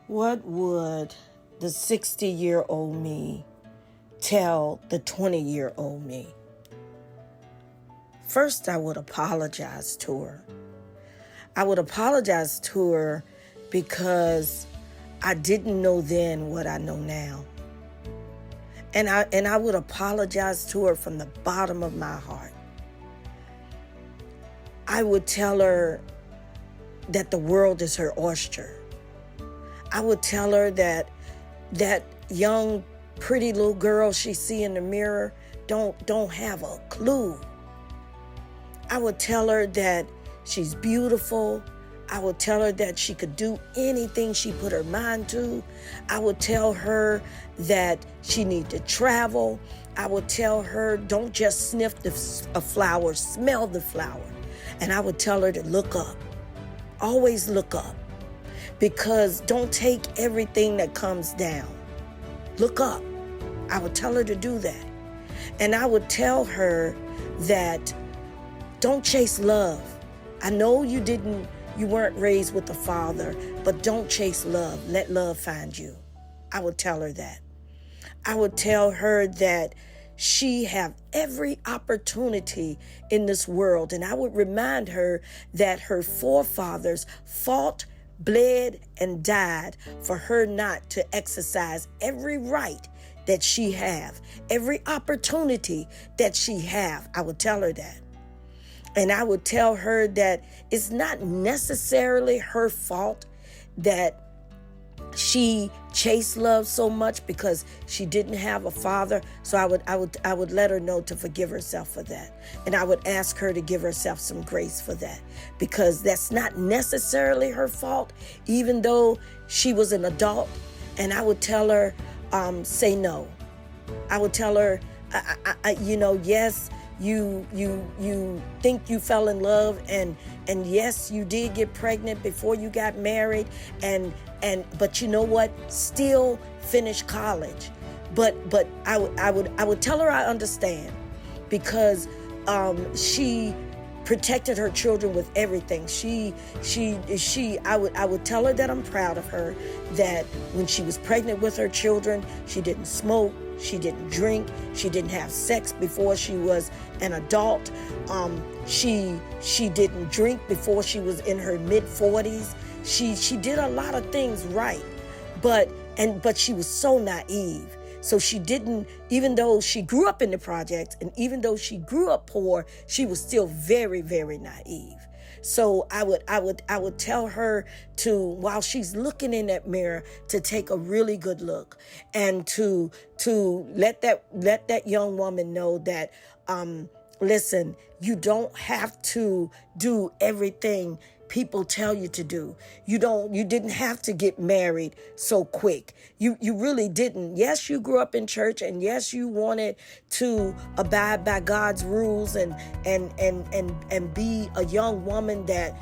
What would the 60-year-old me tell the 20-year-old me? First, I would apologize to her. I would apologize to her because I didn't know then what I know now. And I would apologize to her from the bottom of my heart. I would tell her that the world is her oyster. I would tell her that that young, pretty little girl she see in the mirror don't have a clue. I would tell her that she's beautiful. I would tell her that she could do anything she put her mind to. I would tell her that she need to travel. I would tell her don't just sniff a flower, smell the flower. And I would tell her to look up. Always look up. Because don't take everything that comes down. Look up. I would tell her to do that. And I would tell her that don't chase love. I know you weren't raised with a father, but don't chase love. Let love find you. I would tell her that. I would tell her that she have every opportunity in this world. And I would remind her that her forefathers fought, bled, and died for her not to exercise every right that she have, every opportunity that she have. I would tell her that. And I would tell her that it's not necessarily her fault that she chased love so much because she didn't have a father. So I would let her know to forgive herself for that. And I would ask her to give herself some grace for that, because that's not necessarily her fault, even though she was an adult. And I would tell her, say no. I would tell her, yes, you think you fell in love, and yes, you did get pregnant before you got married, but you know what? Still finish college. But I would tell her I understand, because she protected her children with everything. I would tell her that I'm proud of her, that when she was pregnant with her children, she didn't smoke, she didn't drink, she didn't have sex before she was an adult. She didn't drink before she was in her mid-40s. She did a lot of things right, but she was so naive. So she didn't, even though she grew up in the projects and even though she grew up poor, she was still very, very naive. So I would tell her to, while she's looking in that mirror, to take a really good look, and to let that young woman know that, listen, you don't have to do everything people tell you to do. You didn't have to get married so quick. You really didn't. Yes, you grew up in church, and yes, you wanted to abide by God's rules and be a young woman that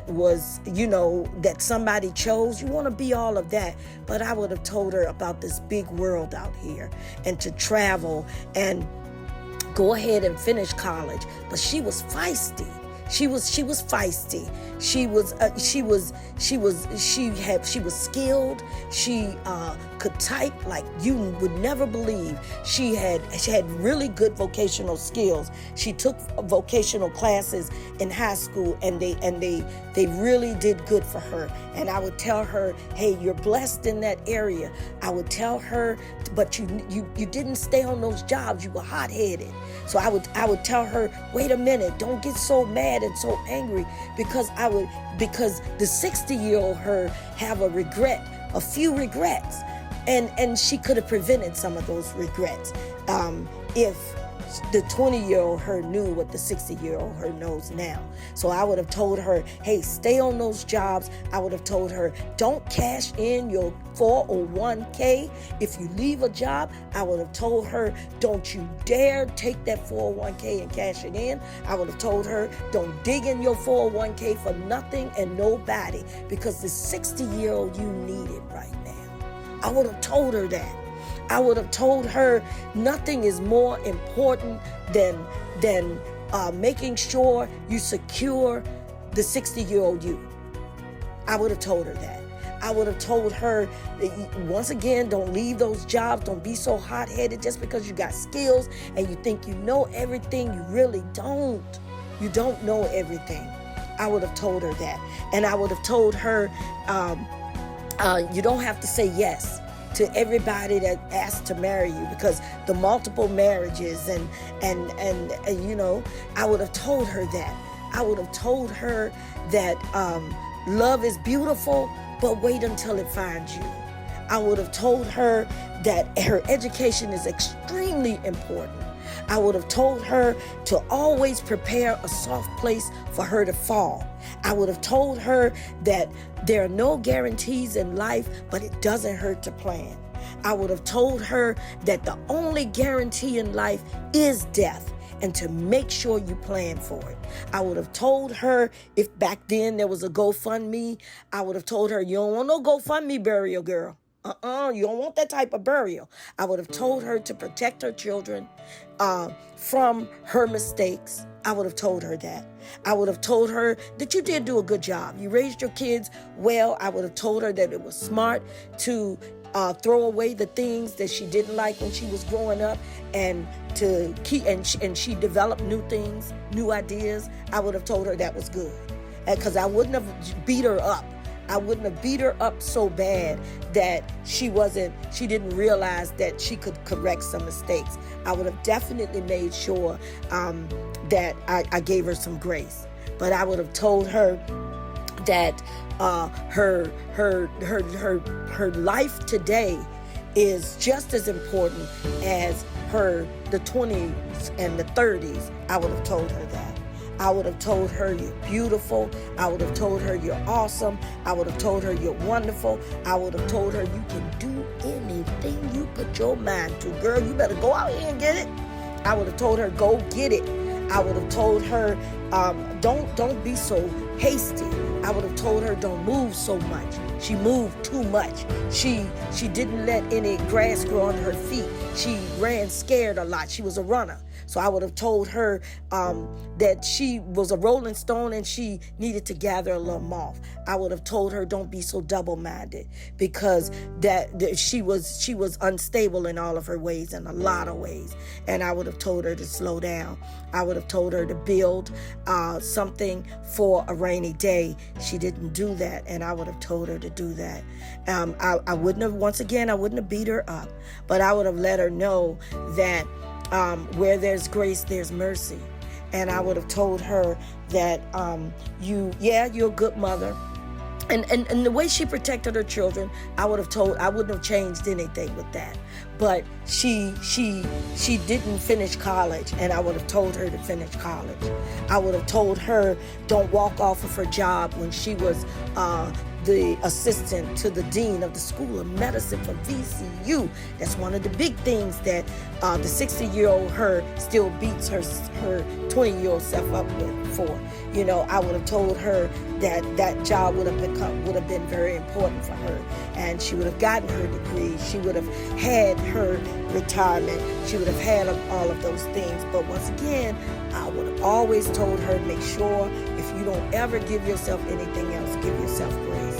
was, that somebody chose. You want to be all of that. But I would have told her about this big world out here, and to travel and go ahead and finish college. But she was feisty. She was feisty. She was skilled. She could type like you would never believe. She had really good vocational skills. She took vocational classes in high school, and they really did good for her. And I would tell her, hey, you're blessed in that area. I would tell her, but you didn't stay on those jobs. You were hot-headed. So I would tell her, wait a minute, don't get so mad and so angry, because the 60-year-old her have a few regrets, and she could have prevented some of those regrets if the 20-year-old her knew what the 60-year-old her knows now. So I would have told her, hey, stay on those jobs. I would have told her, don't cash in your 401k if you leave a job. I would have told her, don't you dare take that 401k and cash it in. I would have told her, don't dig in your 401k for nothing and nobody, because the 60-year-old you need it right now. I would have told her that. I would have told her nothing is more important than making sure you secure the 60-year-old you. I would have told her that. I would have told her that, once again, don't leave those jobs. Don't be so hot-headed just because you got skills and you think you know everything. You really don't. You don't know everything. I would have told her that. And I would have told her, you don't have to say yes to everybody that asks to marry you, because the multiple marriages and you know, I would have told her that. I would have told her that love is beautiful, but wait until it finds you. I would have told her that her education is extremely important. I would have told her to always prepare a soft place for her to fall. I would have told her that there are no guarantees in life, but it doesn't hurt to plan. I would have told her that the only guarantee in life is death, and to make sure you plan for it. I would have told her, if back then there was a GoFundMe, I would have told her, you don't want no GoFundMe burial, girl. You don't want that type of burial. I would have told her to protect her children from her mistakes. I would have told her that. I would have told her that you did do a good job. You raised your kids well. I would have told her that it was smart to throw away the things that she didn't like when she was growing up, and to keep, and she developed new things, new ideas. I would have told her that was good, because I wouldn't have beat her up. I wouldn't have beat her up so bad that she didn't realize that she could correct some mistakes. I would have definitely made sure that I gave her some grace. But I would have told her that her life today is just as important as the 20s and the 30s. I would have told her that. I would have told her you're beautiful. I would have told her you're awesome. I would have told her you're wonderful. I would have told her you can do anything you put your mind to. Girl, you better go out here and get it. I would have told her, go get it. I would have told her, don't be so hasty. I would have told her, don't move so much. She moved too much. She didn't let any grass grow under her feet. She ran scared a lot. She was a runner. So I would have told her that she was a rolling stone and she needed to gather a little moth. I would have told her, don't be so double-minded, because that she was unstable in all of her ways, in a lot of ways. And I would have told her to slow down. I would have told her to build something for a rainy day. She didn't do that, and I would have told her to do that. I wouldn't have beat her up, but I would have let her know that where there's grace, there's mercy. And I would have told her that you're a good mother. And the way she protected her children, I wouldn't have changed anything with that. But she didn't finish college, and I would have told her to finish college. I would have told her, don't walk off of her job when she was the assistant to the dean of the School of Medicine for VCU. That's one of the big things that the 60-year-old her still beats her 20-year-old self up for. You know, I would have told her that job would have been very important for her, and she would have gotten her degree. She would have had her retirement. She would have had all of those things. But once again, I would have always told her, make sure if you don't ever give yourself anything else, give yourself grace.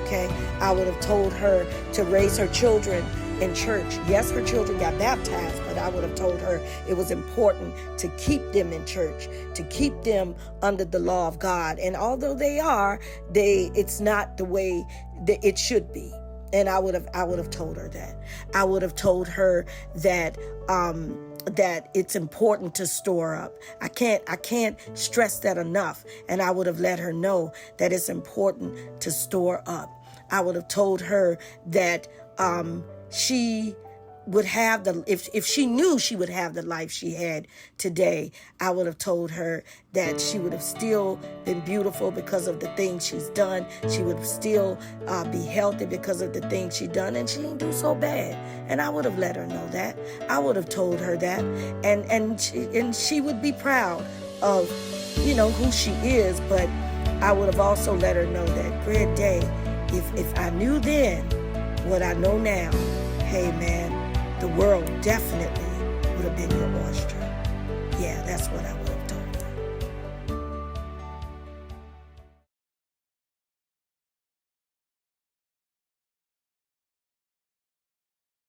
Okay? I would have told her to raise her children in church. Yes, her children got baptized, but I would have told her it was important to keep them in church, to keep them under the law of God. And although it's not the way that it should be. And I would have told her that. I would have told her that that it's important to store up. I can't stress that enough. And I would have let her know that it's important to store up. I would have told her that she would have if she knew she would have the life she had today, I would have told her that she would have still been beautiful because of the things she's done. She would still be healthy because of the things she's done, and she didn't do so bad. And I would have let her know that. I would have told her that, and she would be proud of, who she is. But I would have also let her know that, Greg Day, if I knew then what I know now, hey man, the world definitely would have been your oyster. Yeah, that's what I would